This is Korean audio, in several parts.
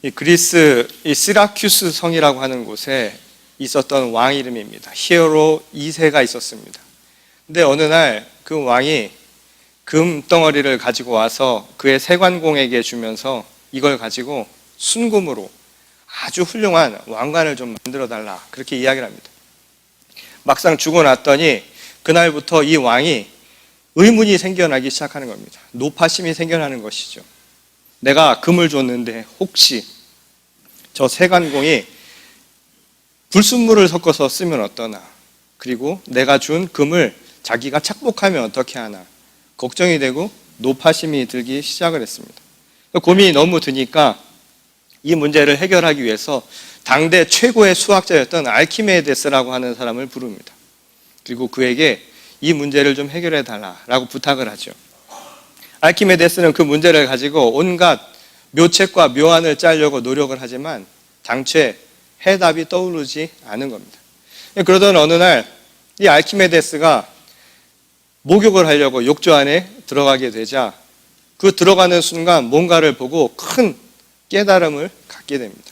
이 그리스 이 시라큐스 성이라고 하는 곳에 있었던 왕 이름입니다. 히에로 2세가 있었습니다. 근데 어느 날 그 왕이 금덩어리를 가지고 와서 그의 세관공에게 주면서 이걸 가지고 순금으로 아주 훌륭한 왕관을 좀 만들어 달라, 그렇게 이야기를 합니다. 막상 주고 났더니 그날부터 이 왕이 의문이 생겨나기 시작하는 겁니다. 노파심이 생겨나는 것이죠. 내가 금을 줬는데 혹시 저 세관공이 불순물을 섞어서 쓰면 어떠나, 그리고 내가 준 금을 자기가 착복하면 어떻게 하나 걱정이 되고 노파심이 들기 시작을 했습니다. 고민이 너무 드니까 이 문제를 해결하기 위해서 당대 최고의 수학자였던 알키메데스라고 하는 사람을 부릅니다. 그리고 그에게 이 문제를 좀 해결해 달라라고 부탁을 하죠. 알키메데스는 그 문제를 가지고 온갖 묘책과 묘안을 짜려고 노력을 하지만 당최 해답이 떠오르지 않은 겁니다. 그러던 어느 날 이 알키메데스가 목욕을 하려고 욕조 안에 들어가게 되자 그 들어가는 순간 뭔가를 보고 큰 깨달음을 갖게 됩니다.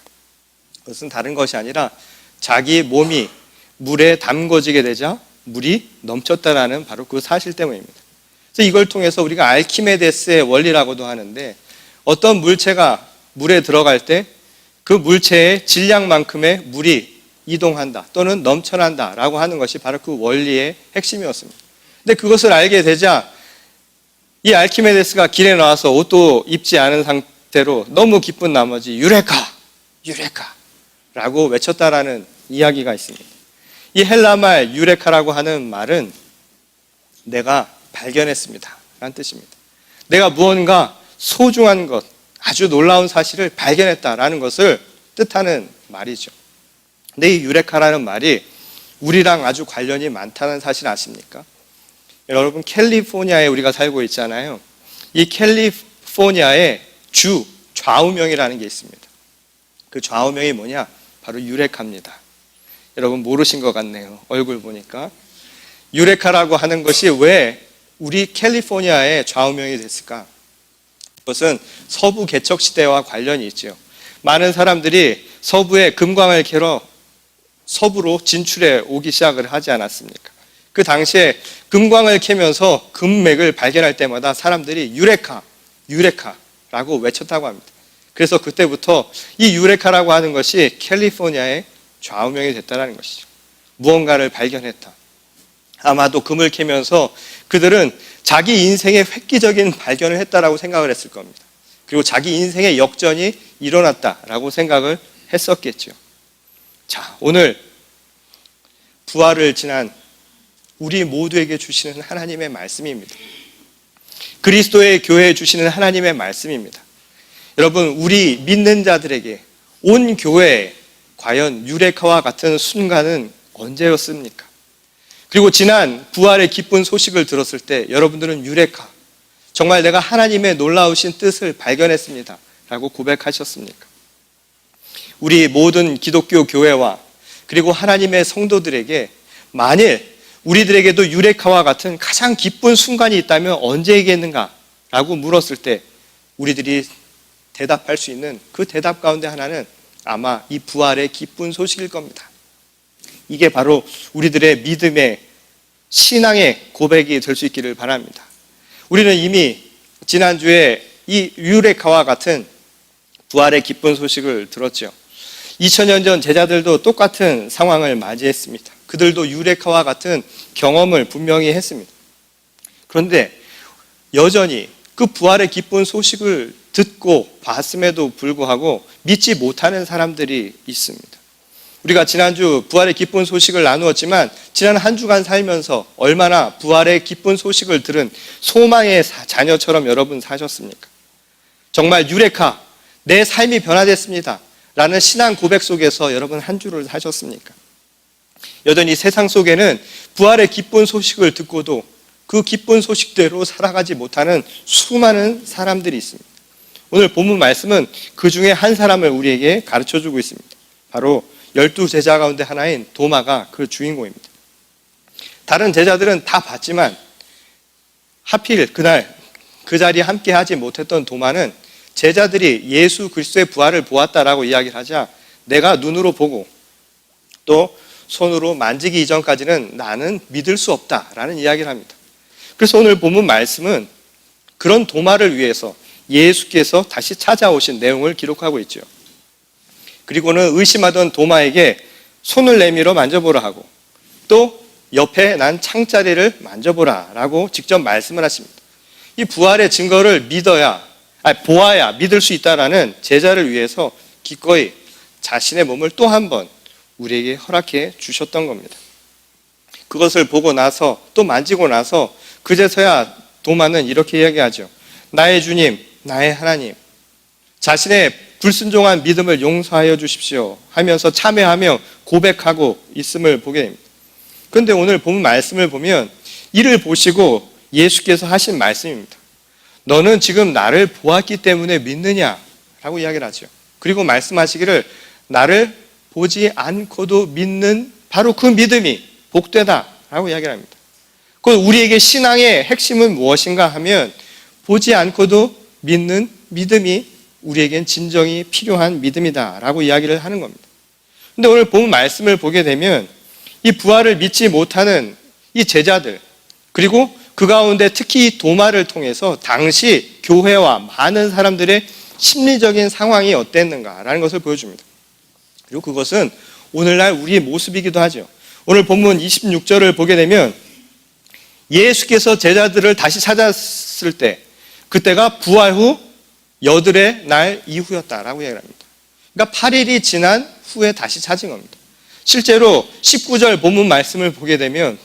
그것은 다른 것이 아니라 자기 몸이 물에 담궈지게 되자 물이 넘쳤다라는 바로 그 사실 때문입니다. 그래서 이걸 통해서 우리가 알키메데스의 원리라고도 하는데, 어떤 물체가 물에 들어갈 때 그 물체의 질량만큼의 물이 이동한다 또는 넘쳐난다 라고 하는 것이 바로 그 원리의 핵심이었습니다. 근데 그것을 알게 되자 이 알키메데스가 길에 나와서 옷도 입지 않은 상태로 너무 기쁜 나머지 유레카! 유레카! 라고 외쳤다라는 이야기가 있습니다. 이 헬라말 유레카라고 하는 말은 내가 발견했습니다 라는 뜻입니다. 내가 무언가 소중한 것, 아주 놀라운 사실을 발견했다라는 것을 뜻하는 말이죠. 근데 이 유레카라는 말이 우리랑 아주 관련이 많다는 사실 아십니까? 여러분, 캘리포니아에 우리가 살고 있잖아요. 이 캘리포니아의 주 좌우명이라는 게 있습니다. 그 좌우명이 뭐냐? 바로 유레카입니다. 여러분 모르신 것 같네요. 얼굴 보니까. 유레카라고 하는 것이 왜 우리 캘리포니아의 좌우명이 됐을까? 그것은 서부 개척 시대와 관련이 있죠. 많은 사람들이 서부에 금광을 캐러 서부로 진출해 오기 시작을 하지 않았습니까? 그 당시에 금광을 캐면서 금맥을 발견할 때마다 사람들이 유레카, 유레카라고 외쳤다고 합니다. 그래서 그때부터 이 유레카라고 하는 것이 캘리포니아의 좌우명이 됐다는 것이죠. 무언가를 발견했다. 아마도 금을 캐면서 그들은 자기 인생의 획기적인 발견을 했다라고 생각을 했을 겁니다. 그리고 자기 인생의 역전이 일어났다라고 생각을 했었겠죠. 자, 오늘 부활을 지난 우리 모두에게 주시는 하나님의 말씀입니다. 그리스도의 교회에 주시는 하나님의 말씀입니다. 여러분, 우리 믿는 자들에게, 온 교회에 과연 유레카와 같은 순간은 언제였습니까? 그리고 지난 부활의 기쁜 소식을 들었을 때 여러분들은 유레카, 정말 내가 하나님의 놀라우신 뜻을 발견했습니다 라고 고백하셨습니까? 우리 모든 기독교 교회와 그리고 하나님의 성도들에게 만일 우리들에게도 유레카와 같은 가장 기쁜 순간이 있다면 언제이겠는가 라고 물었을 때 우리들이 대답할 수 있는 그 대답 가운데 하나는 아마 이 부활의 기쁜 소식일 겁니다. 이게 바로 우리들의 믿음의 신앙의 고백이 될 수 있기를 바랍니다. 우리는 이미 지난주에 이 유레카와 같은 부활의 기쁜 소식을 들었죠. 2000년 전 제자들도 똑같은 상황을 맞이했습니다. 그들도 유레카와 같은 경험을 분명히 했습니다. 그런데 여전히 그 부활의 기쁜 소식을 듣고 봤음에도 불구하고 믿지 못하는 사람들이 있습니다. 우리가 지난주 부활의 기쁜 소식을 나누었지만 지난 한 주간 살면서 얼마나 부활의 기쁜 소식을 들은 소망의 자녀처럼 여러분 사셨습니까? 정말 유레카, 내 삶이 변화됐습니다 라는 신앙 고백 속에서 여러분 한 주를 사셨습니까? 여전히 세상 속에는 부활의 기쁜 소식을 듣고도 그 기쁜 소식대로 살아가지 못하는 수많은 사람들이 있습니다. 오늘 본문 말씀은 그 중에 한 사람을 우리에게 가르쳐주고 있습니다. 바로 12제자 가운데 하나인 도마가 그 주인공입니다. 다른 제자들은 다 봤지만 하필 그날 그 자리에 함께 하지 못했던 도마는 제자들이 예수 그리스도의 부활을 보았다라고 이야기를 하자 내가 눈으로 보고 또 손으로 만지기 이전까지는 나는 믿을 수 없다라는 이야기를 합니다. 그래서 오늘 본문 말씀은 그런 도마를 위해서 예수께서 다시 찾아오신 내용을 기록하고 있죠. 그리고는 의심하던 도마에게 손을 내밀어 만져보라 하고 또 옆에 난 창자리를 만져보라 라고 직접 말씀을 하십니다. 이 부활의 증거를 보아야 믿을 수 있다라는 제자를 위해서 기꺼이 자신의 몸을 또 한 번 우리에게 허락해 주셨던 겁니다. 그것을 보고 나서 또 만지고 나서 그제서야 도마는 이렇게 이야기하죠. 나의 주님, 나의 하나님, 자신의 불순종한 믿음을 용서하여 주십시오 하면서 참회하며 고백하고 있음을 보게 됩니다. 그런데 오늘 본 말씀을 보면 이를 보시고 예수께서 하신 말씀입니다. 너는 지금 나를 보았기 때문에 믿느냐라고 이야기를 하죠. 그리고 말씀하시기를 나를 보지 않고도 믿는 바로 그 믿음이 복되다라고 이야기를 합니다. 그 우리에게 신앙의 핵심은 무엇인가 하면 보지 않고도 믿는 믿음이 우리에겐 진정이 필요한 믿음이다라고 이야기를 하는 겁니다. 그런데 오늘 본 말씀을 보게 되면 이 부활을 믿지 못하는 이 제자들 그리고 그 가운데 특히 도마를 통해서 당시 교회와 많은 사람들의 심리적인 상황이 어땠는가라는 것을 보여줍니다. 그리고 그것은 오늘날 우리의 모습이기도 하죠. 오늘 본문 26절을 보게 되면 예수께서 제자들을 다시 찾았을 때 그때가 부활 후 여들의 날 이후였다라고 이야기합니다. 그러니까 8일이 지난 후에 다시 찾은 겁니다. 실제로 19절 본문 말씀을 보게 되면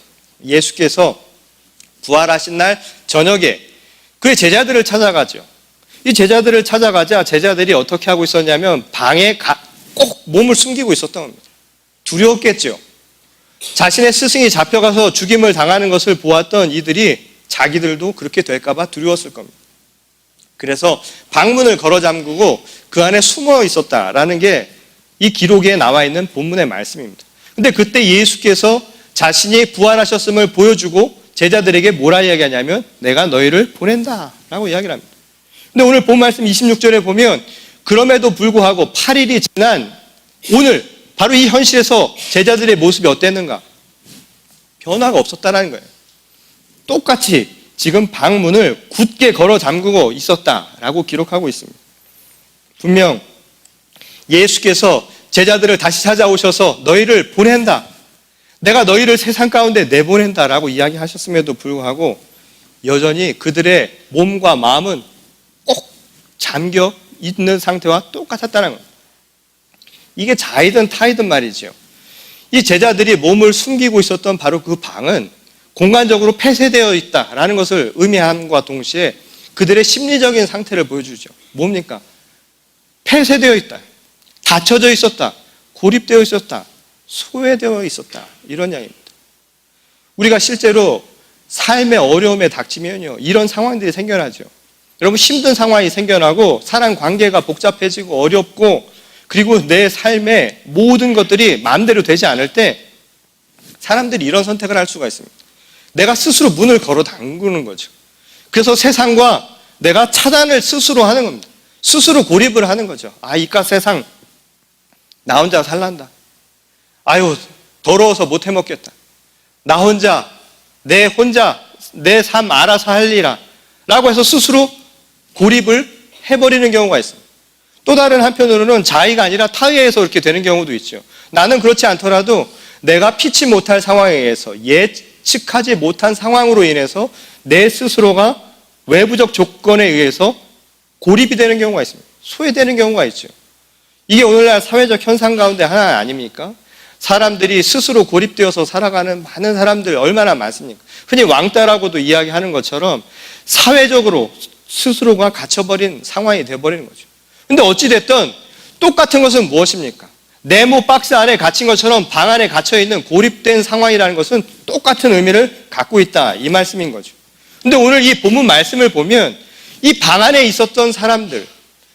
예수께서 부활하신 날 저녁에 그의 제자들을 찾아가죠. 이 제자들을 찾아가자 제자들이 어떻게 하고 있었냐면 방에 꼭 몸을 숨기고 있었던 겁니다. 두려웠겠죠. 자신의 스승이 잡혀가서 죽임을 당하는 것을 보았던 이들이 자기들도 그렇게 될까봐 두려웠을 겁니다. 그래서 방문을 걸어 잠그고 그 안에 숨어 있었다라는 게 이 기록에 나와 있는 본문의 말씀입니다. 근데 그때 예수께서 자신이 부활하셨음을 보여주고 제자들에게 뭐라 이야기하냐면 내가 너희를 보낸다라고 이야기를 합니다. 근데 오늘 본 말씀 26절에 보면 그럼에도 불구하고 8일이 지난 오늘 바로 이 현실에서 제자들의 모습이 어땠는가? 변화가 없었다는 거예요. 똑같이 지금 방문을 굳게 걸어 잠그고 있었다라고 기록하고 있습니다. 분명 예수께서 제자들을 다시 찾아오셔서 너희를 보낸다. 내가 너희를 세상 가운데 내보낸다라고 이야기하셨음에도 불구하고 여전히 그들의 몸과 마음은 꼭 잠겨 있는 상태와 똑같았다는 겁니다. 이게 자이든 타이든 말이죠. 이 제자들이 몸을 숨기고 있었던 바로 그 방은 공간적으로 폐쇄되어 있다라는 것을 의미함과 동시에 그들의 심리적인 상태를 보여주죠. 뭡니까? 폐쇄되어 있다. 닫혀져 있었다. 고립되어 있었다. 소외되어 있었다. 이런 이야기입니다. 우리가 실제로 삶의 어려움에 닥치면요. 이런 상황들이 생겨나죠. 여러분 힘든 상황이 생겨나고 사람 관계가 복잡해지고 어렵고 그리고 내 삶의 모든 것들이 마음대로 되지 않을 때 사람들이 이런 선택을 할 수가 있습니다. 내가 스스로 문을 걸어 잠그는 거죠. 그래서 세상과 내가 차단을 스스로 하는 겁니다. 스스로 고립을 하는 거죠. 이깟 세상 나 혼자 살란다. 아유 더러워서 못 해먹겠다. 나 혼자 내 삶 알아서 할리라 라고 해서 스스로 고립을 해버리는 경우가 있습니다. 또 다른 한편으로는 자의가 아니라 타의에서 그렇게 되는 경우도 있죠. 나는 그렇지 않더라도 내가 피치 못할 상황에 의해서 예측하지 못한 상황으로 인해서 내 스스로가 외부적 조건에 의해서 고립이 되는 경우가 있습니다. 소외되는 경우가 있죠. 이게 오늘날 사회적 현상 가운데 하나 아닙니까? 사람들이 스스로 고립되어서 살아가는 많은 사람들 얼마나 많습니까? 흔히 왕따라고도 이야기하는 것처럼 사회적으로 스스로가 갇혀버린 상황이 되어버리는 거죠. 근데 어찌됐든 똑같은 것은 무엇입니까? 네모 박스 안에 갇힌 것처럼 방 안에 갇혀있는 고립된 상황이라는 것은 똑같은 의미를 갖고 있다 이 말씀인 거죠. 근데 오늘 이 본문 말씀을 보면 이 방 안에 있었던 사람들,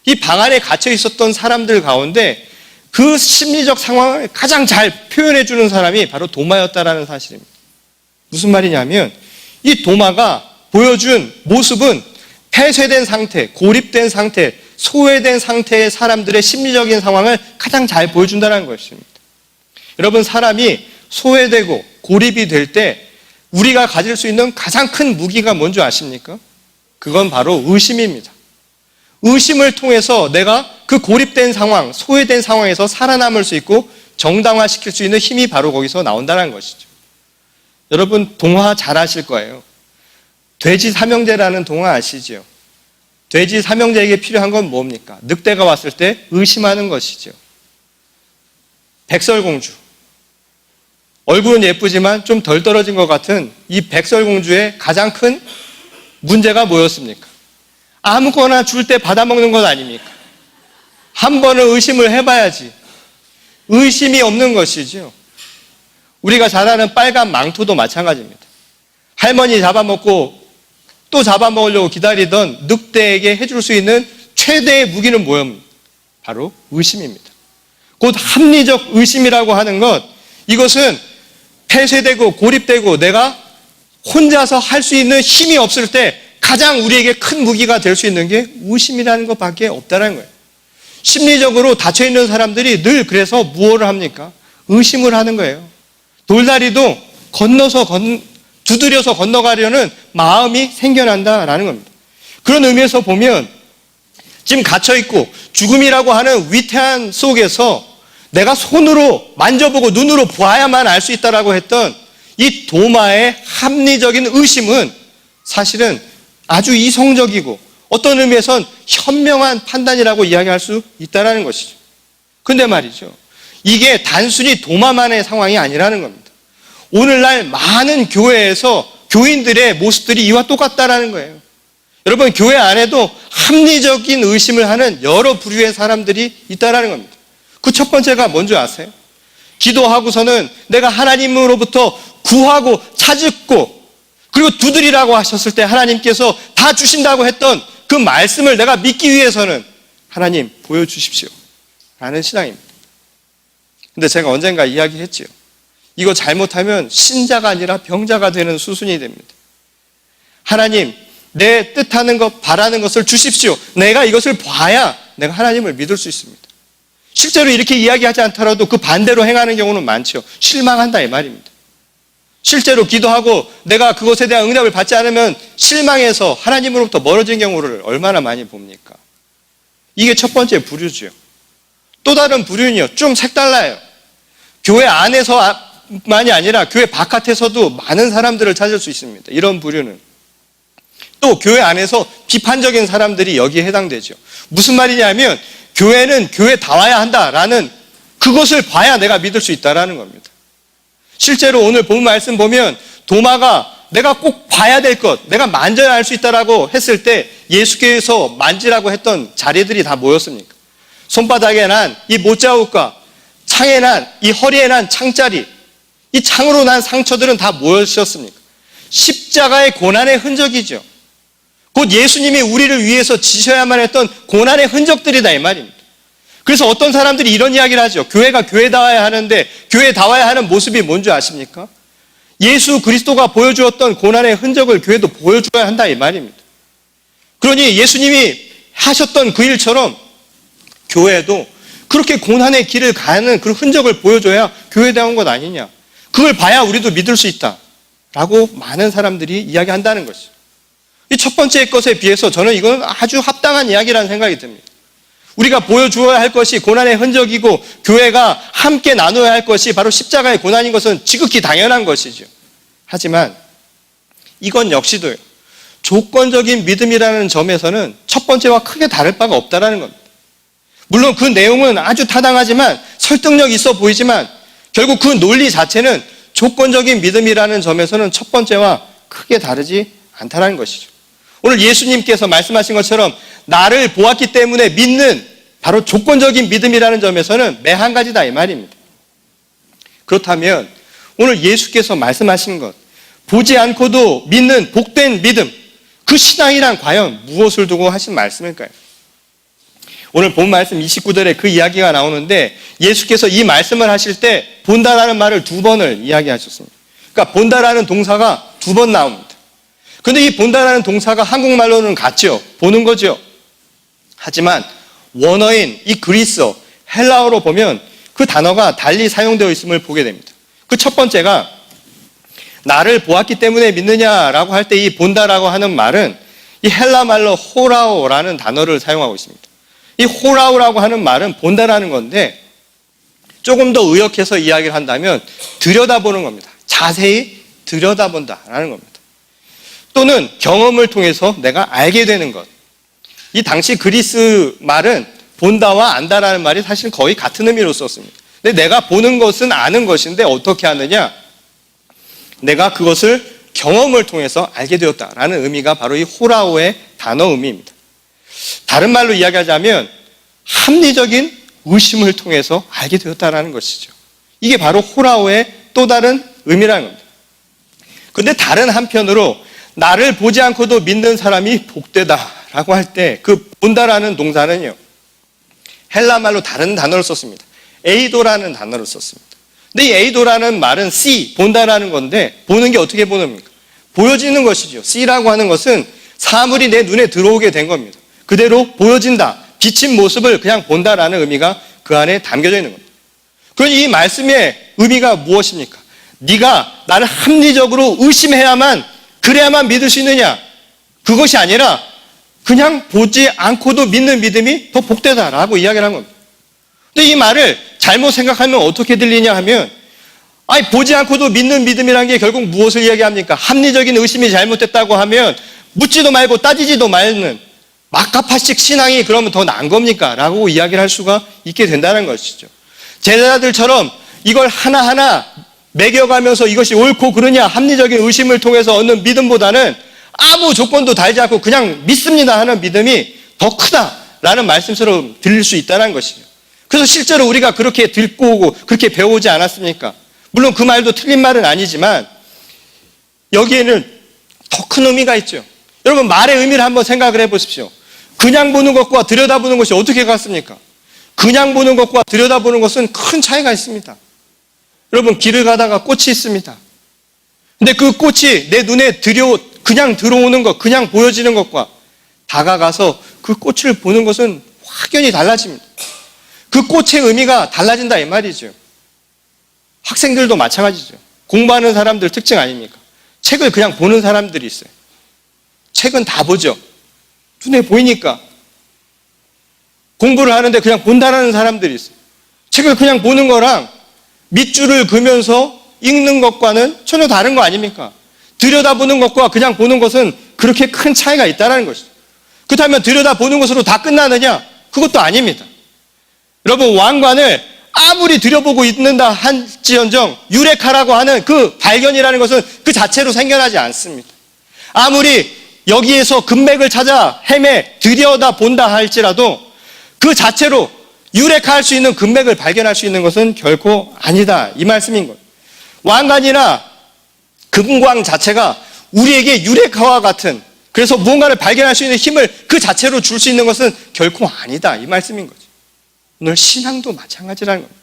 이 방 안에 갇혀 있었던 사람들 가운데 그 심리적 상황을 가장 잘 표현해 주는 사람이 바로 도마였다라는 사실입니다. 무슨 말이냐면 이 도마가 보여준 모습은 폐쇄된 상태, 고립된 상태, 소외된 상태의 사람들의 심리적인 상황을 가장 잘 보여준다는 것입니다. 여러분, 사람이 소외되고 고립이 될 때 우리가 가질 수 있는 가장 큰 무기가 뭔지 아십니까? 그건 바로 의심입니다. 의심을 통해서 내가 그 고립된 상황, 소외된 상황에서 살아남을 수 있고 정당화시킬 수 있는 힘이 바로 거기서 나온다는 것이죠. 여러분, 동화 잘 아실 거예요. 돼지 삼형제라는 동화 아시죠? 돼지 삼형제에게 필요한 건 뭡니까? 늑대가 왔을 때 의심하는 것이죠. 백설공주. 얼굴은 예쁘지만 좀 덜 떨어진 것 같은 이 백설공주의 가장 큰 문제가 뭐였습니까? 아무거나 줄 때 받아먹는 것 아닙니까? 한 번은 의심을 해봐야지. 의심이 없는 것이죠. 우리가 잘 아는 빨간 망토도 마찬가지입니다. 할머니 잡아먹고 또 잡아먹으려고 기다리던 늑대에게 해줄 수 있는 최대의 무기는 뭐였습니까? 바로 의심입니다. 곧 합리적 의심이라고 하는 것, 이것은 폐쇄되고 고립되고 내가 혼자서 할 수 있는 힘이 없을 때 가장 우리에게 큰 무기가 될 수 있는 게 의심이라는 것밖에 없다는 거예요. 심리적으로 닫혀있는 사람들이 늘 그래서 무엇을 합니까? 의심을 하는 거예요. 돌다리도 두드려서 건너가려는 마음이 생겨난다라는 겁니다. 그런 의미에서 보면 지금 갇혀있고 죽음이라고 하는 위태한 속에서 내가 손으로 만져보고 눈으로 보아야만 알 수 있다라고 했던 이 도마의 합리적인 의심은 사실은 아주 이성적이고 어떤 의미에선 현명한 판단이라고 이야기할 수 있다는 것이죠. 근데 말이죠, 이게 단순히 도마만의 상황이 아니라는 겁니다. 오늘날 많은 교회에서 교인들의 모습들이 이와 똑같다라는 거예요. 여러분, 교회 안에도 합리적인 의심을 하는 여러 부류의 사람들이 있다라는 겁니다. 그 첫 번째가 뭔지 아세요? 기도하고서는 내가 하나님으로부터 구하고 찾고 그리고 두드리라고 하셨을 때 하나님께서 다 주신다고 했던 그 말씀을 내가 믿기 위해서는 하나님 보여주십시오 라는 신앙입니다. 근데 제가 언젠가 이야기했지요. 이거 잘못하면 신자가 아니라 병자가 되는 수순이 됩니다. 하나님, 내 뜻하는 것, 바라는 것을 주십시오. 내가 이것을 봐야 내가 하나님을 믿을 수 있습니다. 실제로 이렇게 이야기하지 않더라도 그 반대로 행하는 경우는 많죠. 실망한다 이 말입니다. 실제로 기도하고 내가 그것에 대한 응답을 받지 않으면 실망해서 하나님으로부터 멀어진 경우를 얼마나 많이 봅니까? 이게 첫 번째 부류죠. 또 다른 부류는요, 좀 색달라요. 교회 안에서만이 아니라 교회 바깥에서도 많은 사람들을 찾을 수 있습니다. 이런 부류는. 또 교회 안에서 비판적인 사람들이 여기에 해당되죠. 무슨 말이냐면 교회는 교회다워야 한다라는 그것을 봐야 내가 믿을 수 있다라는 겁니다. 실제로 오늘 본 말씀 보면 도마가 내가 꼭 봐야 될 것, 내가 만져야 알 수 있다라고 했을 때 예수께서 만지라고 했던 자리들이 다 뭐였습니까? 손바닥에 난 이 못자국과 창에 난 이 허리에 난 창자리, 이 창으로 난 상처들은 다 무엇이었습니까? 십자가의 고난의 흔적이죠. 곧 예수님이 우리를 위해서 지셔야만 했던 고난의 흔적들이다 이 말입니다. 그래서 어떤 사람들이 이런 이야기를 하죠. 교회가 교회다워야 하는데 교회다워야 하는 모습이 뭔지 아십니까? 예수 그리스도가 보여주었던 고난의 흔적을 교회도 보여줘야 한다 이 말입니다. 그러니 예수님이 하셨던 그 일처럼 교회도 그렇게 고난의 길을 가는 그 흔적을 보여줘야 교회다운 것 아니냐. 그걸 봐야 우리도 믿을 수 있다라고 많은 사람들이 이야기한다는 것이죠. 이 첫 번째 것에 비해서 저는 이건 아주 합당한 이야기라는 생각이 듭니다. 우리가 보여주어야 할 것이 고난의 흔적이고 교회가 함께 나눠야 할 것이 바로 십자가의 고난인 것은 지극히 당연한 것이죠. 하지만 이건 역시도요, 조건적인 믿음이라는 점에서는 첫 번째와 크게 다를 바가 없다는 겁니다. 물론 그 내용은 아주 타당하지만 설득력 있어 보이지만 결국 그 논리 자체는 조건적인 믿음이라는 점에서는 첫 번째와 크게 다르지 않다는 것이죠. 오늘 예수님께서 말씀하신 것처럼 나를 보았기 때문에 믿는 바로 조건적인 믿음이라는 점에서는 매 한 가지다 이 말입니다. 그렇다면 오늘 예수께서 말씀하신 것, 보지 않고도 믿는 복된 믿음, 그 신앙이란 과연 무엇을 두고 하신 말씀일까요? 오늘 본 말씀 29절에 그 이야기가 나오는데 예수께서 이 말씀을 하실 때 본다라는 말을 2번을 이야기하셨습니다. 그러니까 본다라는 동사가 2번 나옵니다. 근데 이 본다라는 동사가 한국말로는 같죠. 보는 거죠. 하지만 원어인 이 그리스어, 헬라어로 보면 그 단어가 달리 사용되어 있음을 보게 됩니다. 그 첫 번째가 나를 보았기 때문에 믿느냐라고 할 때 이 본다라고 하는 말은 이 헬라 말로 호라오라는 단어를 사용하고 있습니다. 이 호라오라고 하는 말은 본다라는 건데 조금 더 의역해서 이야기를 한다면 들여다보는 겁니다. 자세히 들여다본다라는 겁니다. 또는 경험을 통해서 내가 알게 되는 것. 이 당시 그리스 말은 본다와 안다라는 말이 사실 거의 같은 의미로 썼습니다. 근데 내가 보는 것은 아는 것인데 어떻게 하느냐? 내가 그것을 경험을 통해서 알게 되었다라는 의미가 바로 이 호라오의 단어 의미입니다. 다른 말로 이야기하자면 합리적인 의심을 통해서 알게 되었다라는 것이죠. 이게 바로 호라오의 또 다른 의미라는 겁니다. 그런데 다른 한편으로 나를 보지 않고도 믿는 사람이 복되다라고 할 때 그 본다라는 동사는요, 헬라 말로 다른 단어를 썼습니다. 에이도라는 단어를 썼습니다. 근데 이 에이도라는 말은 see, 본다라는 건데 보는 게 어떻게 보는 겁니까? 보여지는 것이죠. see라고 하는 것은 사물이 내 눈에 들어오게 된 겁니다. 그대로 보여진다, 비친 모습을 그냥 본다라는 의미가 그 안에 담겨져 있는 겁니다. 그러니 이 말씀의 의미가 무엇입니까? 네가 나를 합리적으로 의심해야만, 그래야만 믿을 수 있느냐? 그것이 아니라 그냥 보지 않고도 믿는 믿음이 더 복되다라고 이야기를 한 겁니다. 근데 이 말을 잘못 생각하면 어떻게 들리냐 하면, 보지 않고도 믿는 믿음이라는 게 결국 무엇을 이야기합니까? 합리적인 의심이 잘못됐다고 하면 묻지도 말고 따지지도 말는 막가파식 신앙이 그러면 더 나은 겁니까? 라고 이야기를 할 수가 있게 된다는 것이죠. 제자들처럼 이걸 하나하나 매겨가면서 이것이 옳고 그르냐 합리적인 의심을 통해서 얻는 믿음보다는 아무 조건도 달지 않고 그냥 믿습니다 하는 믿음이 더 크다라는 말씀처럼 들릴 수 있다는 것이죠. 그래서 실제로 우리가 그렇게 듣고 오고 그렇게 배우지 않았습니까? 물론 그 말도 틀린 말은 아니지만 여기에는 더 큰 의미가 있죠. 여러분, 말의 의미를 한번 생각을 해보십시오. 그냥 보는 것과 들여다보는 것이 어떻게 같습니까? 그냥 보는 것과 들여다보는 것은 큰 차이가 있습니다. 여러분, 길을 가다가 꽃이 있습니다. 근데 그 꽃이 내 눈에 그냥 들어오는 것, 그냥 보여지는 것과 다가가서 그 꽃을 보는 것은 확연히 달라집니다. 그 꽃의 의미가 달라진다 이 말이죠. 학생들도 마찬가지죠. 공부하는 사람들 특징 아닙니까? 책을 그냥 보는 사람들이 있어요. 책은 다 보죠. 눈에 보이니까. 공부를 하는데 그냥 본다라는 사람들이 있어요. 책을 그냥 보는 거랑 밑줄을 그면서 읽는 것과는 전혀 다른 거 아닙니까? 들여다보는 것과 그냥 보는 것은 그렇게 큰 차이가 있다는 것이죠. 그렇다면 들여다보는 것으로 다 끝나느냐? 그것도 아닙니다. 여러분, 왕관을 아무리 들여보고 있는다 할지언정 유레카라고 하는 그 발견이라는 것은 그 자체로 생겨나지 않습니다. 아무리 여기에서 금맥을 찾아 들여다본다 할지라도 그 자체로 유레카할 수 있는 금맥을 발견할 수 있는 것은 결코 아니다 이 말씀인 거예요. 왕관이나 금광 자체가 우리에게 유레카와 같은, 그래서 무언가를 발견할 수 있는 힘을 그 자체로 줄 수 있는 것은 결코 아니다 이 말씀인 거죠. 오늘 신앙도 마찬가지라는 겁니다.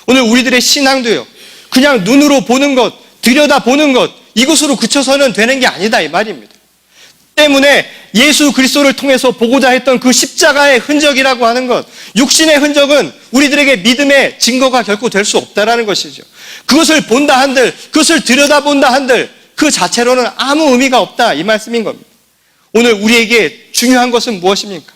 오늘 우리들의 신앙도요, 그냥 눈으로 보는 것, 들여다보는 것, 이것으로 그쳐서는 되는 게 아니다 이 말입니다. 때문에 예수 그리스도를 통해서 보고자 했던 그 십자가의 흔적이라고 하는 것, 육신의 흔적은 우리들에게 믿음의 증거가 결코 될 수 없다라는 것이죠. 그것을 본다 한들, 그것을 들여다본다 한들 그 자체로는 아무 의미가 없다 이 말씀인 겁니다. 오늘 우리에게 중요한 것은 무엇입니까?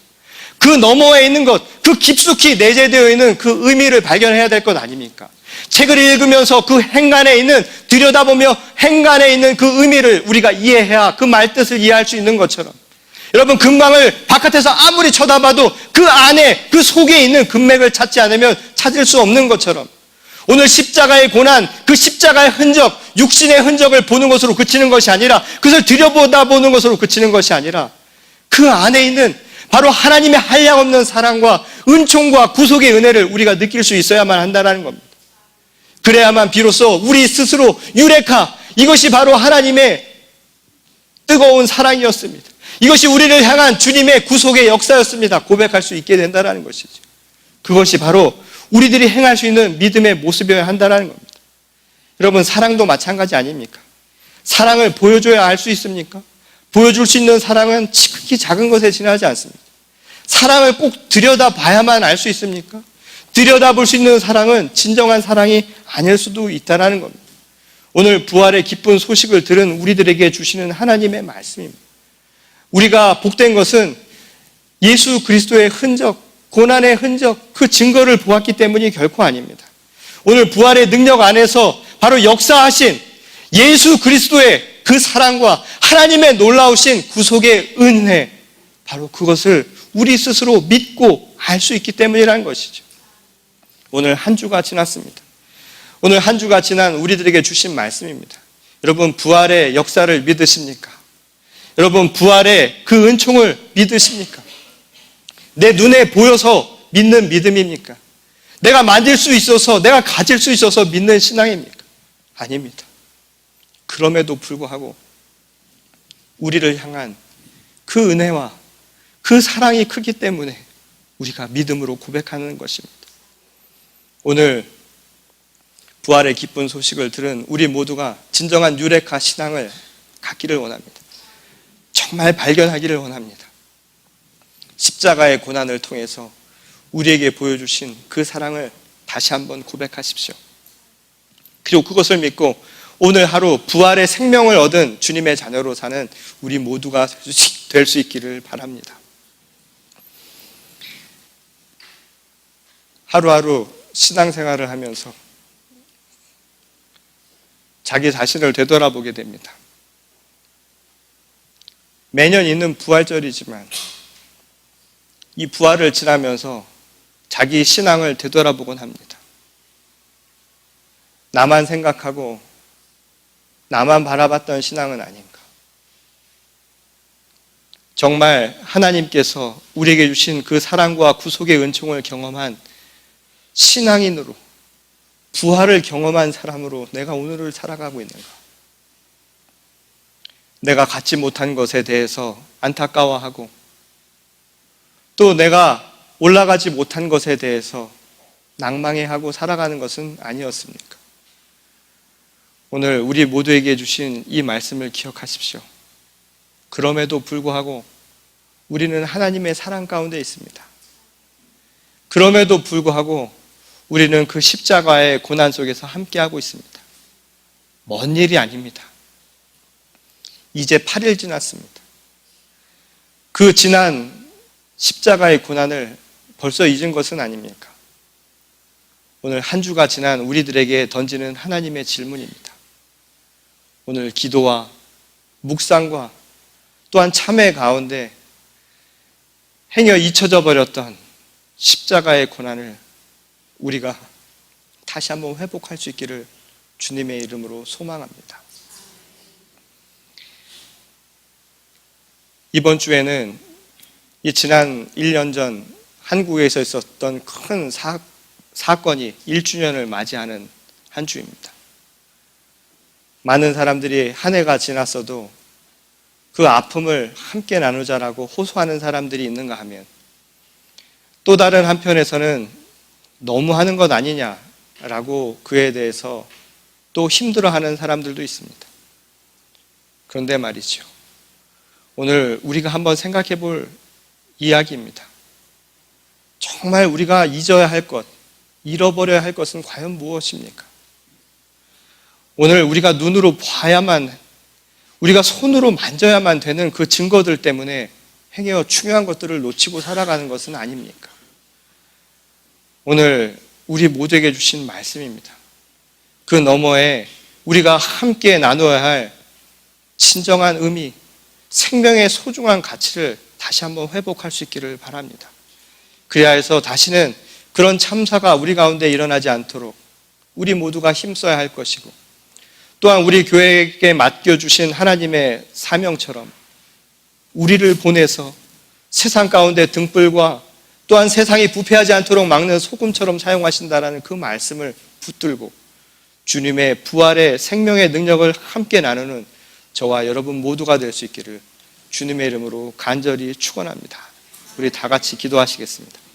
그 너머에 있는 것, 그 깊숙이 내재되어 있는 그 의미를 발견해야 될 것 아닙니까? 책을 읽으면서 그 행간에 있는, 들여다보며 행간에 있는 그 의미를 우리가 이해해야 그 말뜻을 이해할 수 있는 것처럼, 여러분, 금광을 바깥에서 아무리 쳐다봐도 그 안에, 그 속에 있는 금맥을 찾지 않으면 찾을 수 없는 것처럼, 오늘 십자가의 고난, 그 십자가의 흔적, 육신의 흔적을 보는 것으로 그치는 것이 아니라, 그것을 들여다보는 것으로 그치는 것이 아니라 그 안에 있는 바로 하나님의 한량없는 사랑과 은총과 구속의 은혜를 우리가 느낄 수 있어야만 한다는 겁니다. 그래야만 비로소 우리 스스로 유레카, 이것이 바로 하나님의 뜨거운 사랑이었습니다. 이것이 우리를 향한 주님의 구속의 역사였습니다. 고백할 수 있게 된다는 것이죠. 그것이 바로 우리들이 행할 수 있는 믿음의 모습이어야 한다는 겁니다. 여러분, 사랑도 마찬가지 아닙니까? 사랑을 보여줘야 알 수 있습니까? 보여줄 수 있는 사랑은 지극히 작은 것에 지나지 않습니다. 사랑을 꼭 들여다봐야만 알 수 있습니까? 들여다볼 수 있는 사랑은 진정한 사랑이 아닐 수도 있다는 겁니다. 오늘 부활의 기쁜 소식을 들은 우리들에게 주시는 하나님의 말씀입니다. 우리가 복된 것은 예수 그리스도의 흔적, 고난의 흔적, 그 증거를 보았기 때문이 결코 아닙니다. 오늘 부활의 능력 안에서 바로 역사하신 예수 그리스도의 그 사랑과 하나님의 놀라우신 구속의 은혜, 바로 그것을 우리 스스로 믿고 알 수 있기 때문이라는 것이죠. 오늘 한 주가 지났습니다. 오늘 한 주가 지난 우리들에게 주신 말씀입니다. 여러분, 부활의 역사를 믿으십니까? 여러분, 부활의 그 은총을 믿으십니까? 내 눈에 보여서 믿는 믿음입니까? 내가 만질 수 있어서, 내가 가질 수 있어서 믿는 신앙입니까? 아닙니다. 그럼에도 불구하고 우리를 향한 그 은혜와 그 사랑이 크기 때문에 우리가 믿음으로 고백하는 것입니다. 오늘 부활의 기쁜 소식을 들은 우리 모두가 진정한 유레카 신앙을 갖기를 원합니다. 정말 발견하기를 원합니다. 십자가의 고난을 통해서 우리에게 보여주신 그 사랑을 다시 한번 고백하십시오. 그리고 그것을 믿고 오늘 하루 부활의 생명을 얻은 주님의 자녀로 사는 우리 모두가 될 수 있기를 바랍니다. 하루하루 신앙생활을 하면서 자기 자신을 되돌아보게 됩니다. 매년 있는 부활절이지만 이 부활을 지나면서 자기 신앙을 되돌아보곤 합니다. 나만 생각하고 나만 바라봤던 신앙은 아닌가? 정말 하나님께서 우리에게 주신 그 사랑과 구속의 은총을 경험한 신앙인으로, 부활을 경험한 사람으로 내가 오늘을 살아가고 있는가? 내가 갖지 못한 것에 대해서 안타까워하고 또 내가 올라가지 못한 것에 대해서 낭망해하고 살아가는 것은 아니었습니까? 오늘 우리 모두에게 주신 이 말씀을 기억하십시오. 그럼에도 불구하고 우리는 하나님의 사랑 가운데 있습니다. 그럼에도 불구하고 우리는 그 십자가의 고난 속에서 함께하고 있습니다. 먼 일이 아닙니다. 이제 8일 지났습니다. 그 지난 십자가의 고난을 벌써 잊은 것은 아닙니까? 오늘 한 주가 지난 우리들에게 던지는 하나님의 질문입니다. 오늘 기도와 묵상과 또한 참회 가운데 행여 잊혀져 버렸던 십자가의 고난을 우리가 다시 한번 회복할 수 있기를 주님의 이름으로 소망합니다. 이번 주에는 이 지난 1년 전 한국에서 있었던 큰 사건이 1주년을 맞이하는 한 주입니다. 많은 사람들이 한 해가 지났어도 그 아픔을 함께 나누자라고 호소하는 사람들이 있는가 하면 또 다른 한편에서는 너무 하는 것 아니냐라고 그에 대해서 또 힘들어하는 사람들도 있습니다. 그런데 말이죠. 오늘 우리가 한번 생각해 볼 이야기입니다. 정말 우리가 잊어야 할 것, 잃어버려야 할 것은 과연 무엇입니까? 오늘 우리가 눈으로 봐야만, 우리가 손으로 만져야만 되는 그 증거들 때문에 행여 중요한 것들을 놓치고 살아가는 것은 아닙니까? 오늘 우리 모두에게 주신 말씀입니다. 그 너머에 우리가 함께 나누어야 할 진정한 의미, 생명의 소중한 가치를 다시 한번 회복할 수 있기를 바랍니다. 그래야 해서 다시는 그런 참사가 우리 가운데 일어나지 않도록 우리 모두가 힘써야 할 것이고, 또한 우리 교회에게 맡겨주신 하나님의 사명처럼 우리를 보내서 세상 가운데 등불과 또한 세상이 부패하지 않도록 막는 소금처럼 사용하신다라는 그 말씀을 붙들고 주님의 부활의 생명의 능력을 함께 나누는 저와 여러분 모두가 될 수 있기를 주님의 이름으로 간절히 축원합니다. 우리 다 같이 기도하시겠습니다.